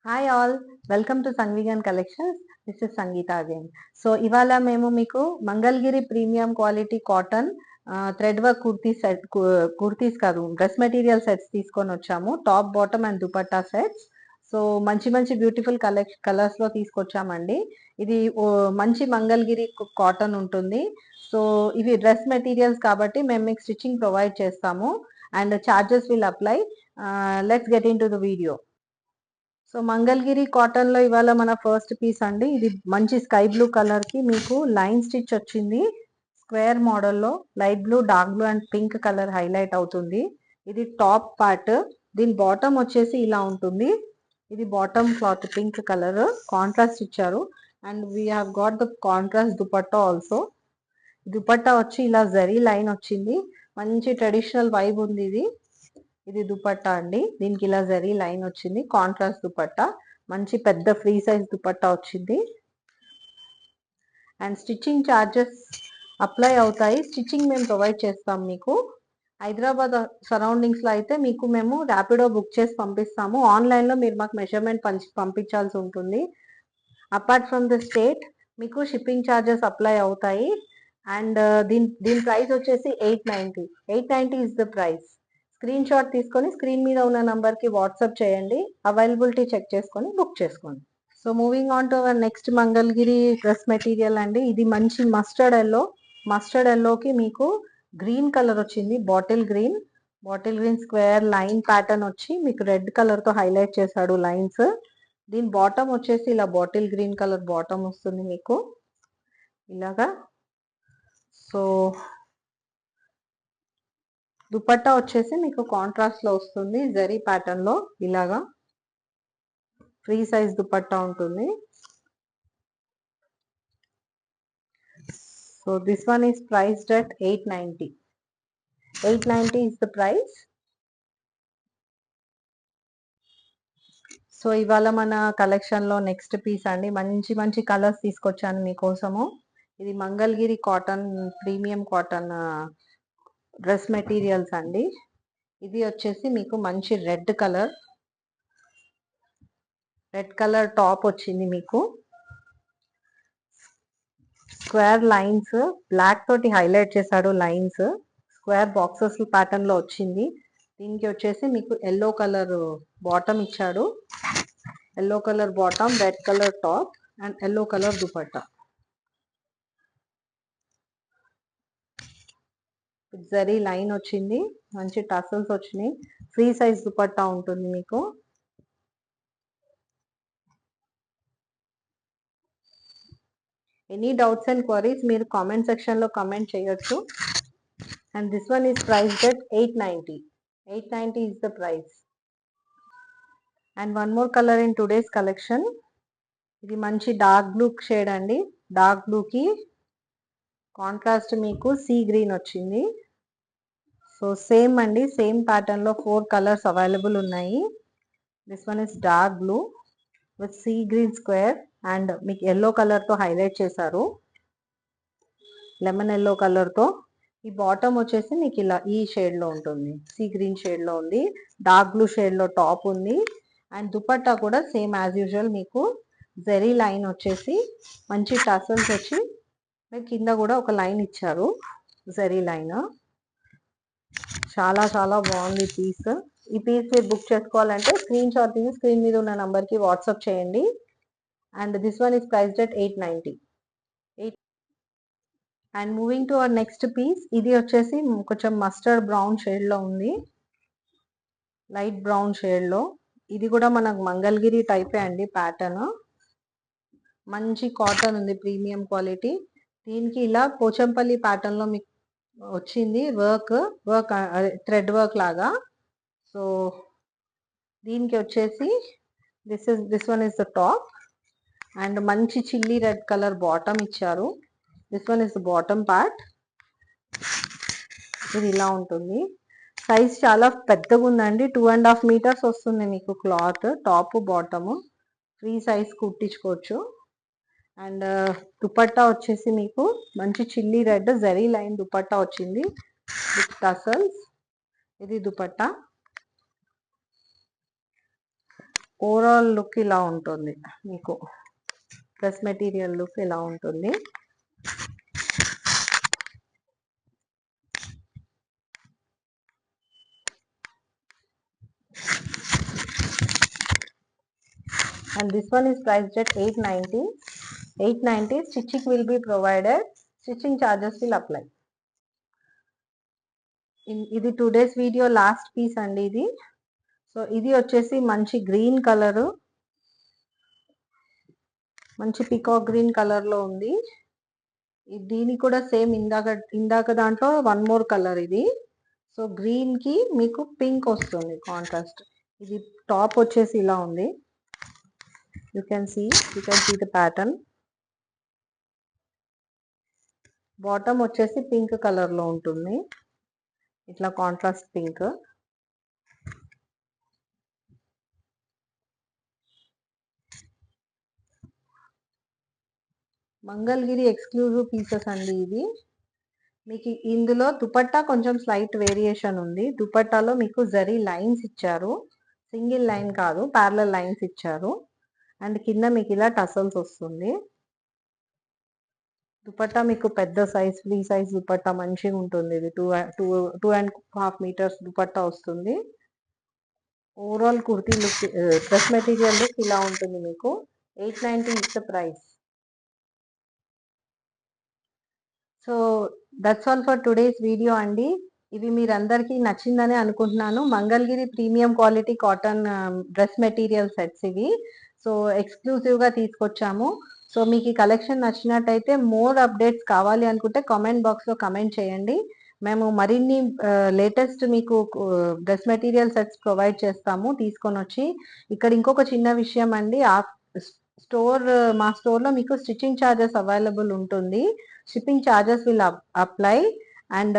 Hi all, welcome to సంగీగన్ collections. This is Sangeetha again. So ఇవాళ మేము మీకు Mangalagiri premium quality cotton thread work kurtis కాదు, డ్రెస్ మెటీరియల్ సెట్స్ తీసుకొని వచ్చాము. Top, bottom and dupatta sets. So మంచి మంచి బ్యూటిఫుల్ కలర్స్ లో తీసుకొచ్చామండి. ఇది మంచి మంగళగిరి కాటన్ ఉంటుంది. సో ఇవి డ్రెస్ మెటీరియల్స్ కాబట్టి మేము మీకు స్టిచ్చింగ్ ప్రొవైడ్ చేస్తాము and charges will apply. Let's get in to the video. So Mangalagiri cotton లో ఇవాళ మన ఫస్ట్ పీస్ అండి. ఇది మంచి స్కై బ్లూ కలర్ కి మీకు లైన్ స్టిచ్ వచ్చింది. స్క్వేర్ మోడల్లో light blue, dark blue and pink colour highlight అవుతుంది. ఇది టాప్ పార్ట్. దీని బాటమ్ వచ్చేసి ఇలా ఉంటుంది. ఇది bottom cloth pink colour contrast ఇచ్చారు. And we have got the contrast dupatta also. Dupatta వచ్చి ఇలా జరీ లైన్ వచ్చింది. మంచి ట్రెడిషనల్ వైబ్ ఉంది ఇది. ఇది దుపట్టా అండి. దీనికి ఇలా జరీ లైన్ వచ్చింది. కాంట్రాస్ట్ దుపట్టా, మంచి పెద్ద ఫ్రీ సైజ్ దుపట్టా వచ్చింది. అండ్ స్టిచ్చింగ్ ఛార్జెస్ అప్లై అవుతాయి. స్టిచ్చింగ్ మేము ప్రొవైడ్ చేస్తాం మీకు. హైదరాబాద్ సరౌండింగ్స్ లో అయితే మీకు మేము ర్యాపిడో బుక్ చేసి పంపిస్తాము. ఆన్లైన్ లో మీరు మాకు మెజర్మెంట్ పంపించాల్సి ఉంటుంది. అపార్ట్ ఫ్రమ్ ద స్టేట్ మీకు షిప్పింగ్ ఛార్జెస్ అప్లై అవుతాయి. అండ్ దీని ప్రైస్ వచ్చేసి 890. 890 is the price. Screen shot తీసుకొని స్క్రీన్ మీద ఉన్న నంబర్ కి వాట్సాప్ చేయండి. అవైలబిలిటీ చెక్ చేసుకొని బుక్ చేసుకోండి. So moving on to our next Mangalagiri dress material అండి. ఇది మంచి మస్టర్డ్ ఎల్లో. మస్టర్డ్ ఎల్లోకి మీకు గ్రీన్ కలర్ వచ్చింది. Bottle green square line pattern వచ్చి మీకు రెడ్ కలర్ తో హైలైట్ చేశాడు లైన్స్. దీని బాటమ్ వచ్చేసి ఇలా బాటిల్ గ్రీన్ కలర్ బాటమ్ వస్తుంది మీకు ఇలాగా. సో దుపట్టా వచ్చేసి మీకు కాంట్రాస్ట్ లో వస్తుంది. జరీ ప్యాటర్న్ లో ఇలాగా ఫ్రీ సైజ్ దుపట్టా ఉంటుంది. So this one is priced at 890. 890 is the price. So ఇవాళ మన కలెక్షన్ లో నెక్స్ట్ పీస్ అండి. మంచి మంచి కలర్స్ తీసుకొచ్చాను మీకోసము. ఇది Mangalagiri cotton premium cotton dress materials అండి. ఇది వచ్చేసి మీకు మంచి రెడ్ కలర్ టాప్ వచ్చింది. మీకు స్క్వేర్ లైన్స్ బ్లాక్ తోటి హైలైట్ చేశాడు లైన్స్. స్క్వేర్ బాక్సెస్ ప్యాటర్న్ లో వచ్చింది. దీనికి వచ్చేసి మీకు ఎల్లో కలర్ బాటమ్ ఇచ్చాడు. Yellow colour bottom, red colour top and yellow colour dupatta. Zari line వచ్చింది. మంచి టసల్స్ వచ్చినాయి. ఫ్రీ సైజ్ దుపట్టా ఉంటుంది మీకు. ఎనీ డౌట్స్ అండ్ క్వరీస్ మీరు కామెంట్ సెక్షన్ లో కామెంట్ చేయొచ్చు. And this one is priced at 890. 890 is the price. And one more colour in today's collection. ఇది మంచి డార్క్ బ్లూ షేడ్ అండి. డార్క్ బ్లూ కి కాంట్రాస్ట్ మీకు సీ గ్రీన్ వచ్చింది. So same అండి, సేమ్ ప్యాటర్న్ లో 4 కలర్స్ అవైలబుల్ ఉన్నాయి. This one is dark blue with sea green square and మీకు ఎల్లో కలర్ తో హైలైట్ చేశారు. లెమన్ ఎల్లో కలర్ తో. ఈ బాటమ్ వచ్చేసి మీకు ఇలా ఈ షేడ్ లో ఉంటుంది. సీ గ్రీన్ షేడ్ లో ఉంది. డార్క్ బ్లూ షేడ్ లో టాప్ ఉంది. అండ్ దుపట్టా కూడా సేమ్ యాజ్ యూజువల్ మీకు జెరీ లైన్ వచ్చేసి మంచి టసల్స్ వచ్చి మీకు కింద కూడా ఒక లైన్ ఇచ్చారు, జెరీ లైన్. చాలా చాలా బాగుంది పీస్. ఈ పీస్ మీరు బుక్ చేసుకోవాలంటే స్క్రీన్ షాట్ తీసి స్క్రీన్ మీద ఉన్న నంబర్ కి వాట్సాప్ చేయండి. And this one is priced at 890. And moving to our next piece. ఇది వచ్చేసి కొంచెం మస్టర్డ్ బ్రౌన్ షేడ్ లో ఉంది. లైట్ బ్రౌన్ షేడ్ లో. ఇది కూడా మనకు మంగళగిరి టైపే అండి ప్యాటర్న్. మంచి కాటన్ ఉంది, ప్రీమియం క్వాలిటీ. దీనికి ఇలా పోచంపల్లి ప్యాటర్న్ లో మీకు వచ్చింది వర్క్ థ్రెడ్ వర్క్ లాగా. సో దీనికి వచ్చేసి this one is the top and మంచి చిల్లీ రెడ్ కలర్ బాటమ్ ఇచ్చారు. This one is the bottom part. ఇది ఇలా ఉంటుంది. సైజ్ చాలా పెద్దగా ఉందండి. 2.5 meters వస్తుంది మీకు cloth. Top bottom free size కుట్టించుకోవచ్చు. అండ్ దుపట్టా వచ్చేసి మీకు మంచి chilli red zari line dupatta వచ్చింది విత్ టసల్స్. ఇది దుపట్టా. ఓవరాల్ లుక్ ఇలా ఉంటుంది మీకు. డ్రెస్ మెటీరియల్ లుక్ ఇలా ఉంటుంది. And this one is priced at 890. 890. Stitching will be provided. Stitching charges will apply. ఇది 2 days వీడియో లాస్ట్ పీస్ అండి ఇది. సో ఇది వచ్చేసి మంచి గ్రీన్ కలర్, మంచి పికాక్ గ్రీన్ కలర్ లో ఉంది. దీని కూడా సేమ్ ఇందాక దాంట్లో వన్ మోర్ కలర్ ఇది. సో గ్రీన్ కి మీకు పింక్ వస్తుంది కాంట్రాస్ట్. ఇది టాప్ వచ్చేసి ఇలా ఉంది. You can see the pattern. Bottom వచ్చేసి పింక్ కలర్ లో ఉంటుంది, ఇట్లా contrast pink. Mangalagiri exclusive pieces అండి ఇది. మీకు ఇందులో దుపట్టా కొంచెం స్లైట్ వేరియేషన్ ఉంది. దుపట్టాలో మీకు జరీ లైన్స్ ఇచ్చారు, సింగిల్ లైన్ కాదు, ప్యారలల్ లైన్స్ ఇచ్చారు. అండ్ కింద మీకు ఇలా టసల్స్ వస్తుంది. దుపట్టా మీకు పెద్ద సైజ్, ఫ్రీ సైజ్ దుపట్టా మంచిగా ఉంటుంది. ఇది 2.5 మీటర్స్ దుపట్టా వస్తుంది. Overall kurti look, dress material look ఇలా ఉంటుంది మీకు. 890 is the price. So that's all for today's video అండి. ఇవి మీరందరికీ నచ్చిందని అనుకుంటున్నాను. Mangalagiri premium quality cotton dress material sets ఇవి. సో ఎక్స్క్లూజివ్గా తీసుకొచ్చాము. సో మీకు ఈ కలెక్షన్ నచ్చినట్టయితే మోర్ అప్డేట్స్ కావాలి అనుకుంటే కామెంట్ బాక్స్లో కమెంట్ చేయండి. మేము మరిన్ని లేటెస్ట్ మీకు డ్రెస్ మెటీరియల్ సెట్స్ ప్రొవైడ్ చేస్తాము తీసుకొని వచ్చి. ఇక్కడ ఇంకొక చిన్న విషయం అండి, మా స్టోర్లో మీకు స్టిచ్చింగ్ ఛార్జెస్ అవైలబుల్ ఉంటుంది. Shipping charges will apply. And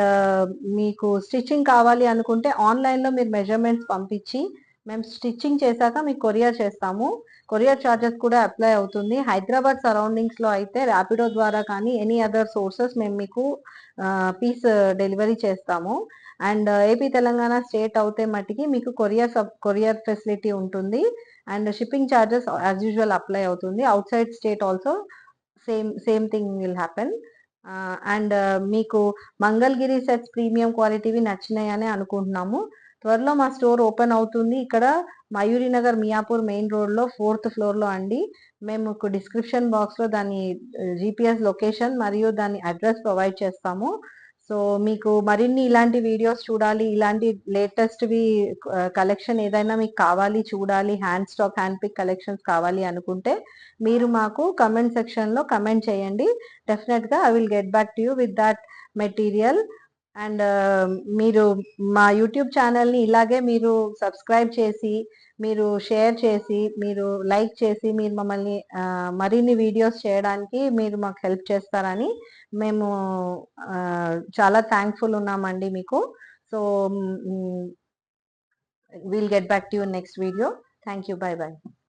మీకు స్టిచ్చింగ్ కావాలి అనుకుంటే ఆన్లైన్లో మీరు మెజర్మెంట్స్ పంపించి మేము స్టిచ్చింగ్ చేశాక మీకు కొరియర్ చేస్తాము. కొరియర్ ఛార్జెస్ కూడా అప్లై అవుతుంది. హైదరాబాద్ సరౌండింగ్స్లో అయితే ర్యాపిడో ద్వారా కానీ ఎనీ అదర్ సోర్సెస్ మేము మీకు పీస్ డెలివరీ చేస్తాము. అండ్ ఏపీ తెలంగాణ స్టేట్ అవుతే మట్టికి మీకు కొరియర్ ఫెసిలిటీ ఉంటుంది. And shipping charges as usual apply అవుతుంది. Outside state also same thing will happen. And మీకు మంగళగిరి సెట్స్ ప్రీమియం క్వాలిటీవి నచ్చినాయని అనుకుంటున్నాము. త్వరలో మా స్టోర్ ఓపెన్ అవుతుంది ఇక్కడ మయూరి నగర్ మియాపూర్ మెయిన్ రోడ్లో 4th ఫ్లోర్లో అండి. మేము డిస్క్రిప్షన్ బాక్స్లో దాని GPS లొకేషన్ మరియు దాని అడ్రస్ ప్రొవైడ్ చేస్తాము. సో మీకు మరిన్ని ఇలాంటి వీడియోస్ చూడాలి, ఇలాంటి లేటెస్ట్వి కలెక్షన్ ఏదైనా మీకు కావాలి చూడాలి, hand stock hand pick collections కావాలి అనుకుంటే మీరు మాకు కమెంట్ సెక్షన్లో కమెంట్ చేయండి. డెఫినెట్గా I will get back to you with that material. And మీరు మా యూట్యూబ్ ఛానల్ని ఇలాగే మీరు సబ్స్క్రైబ్ చేసి, మీరు షేర్ చేసి, మీరు లైక్ చేసి, మీరు మమ్మల్ని మరిన్ని వీడియోస్ చేయడానికి మీరు మాకు హెల్ప్ చేస్తారని మేము చాలా థ్యాంక్ఫుల్ ఉన్నామండి మీకు. So will get back to you next video. Thank you. By by.